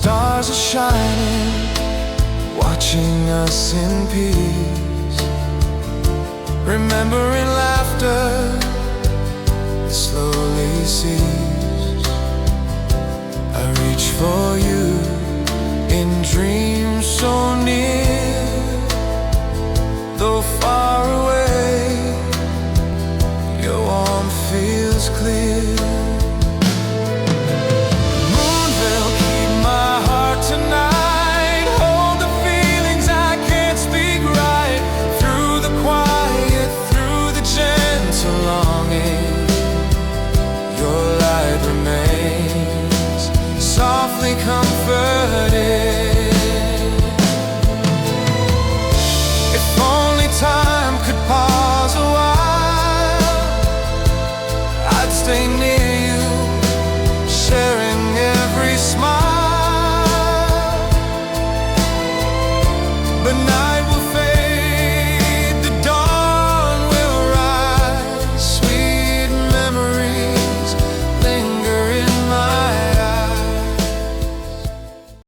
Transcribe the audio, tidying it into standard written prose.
stars are shining, watching us in peace, remembering laughter that slowly cease. I reach for you.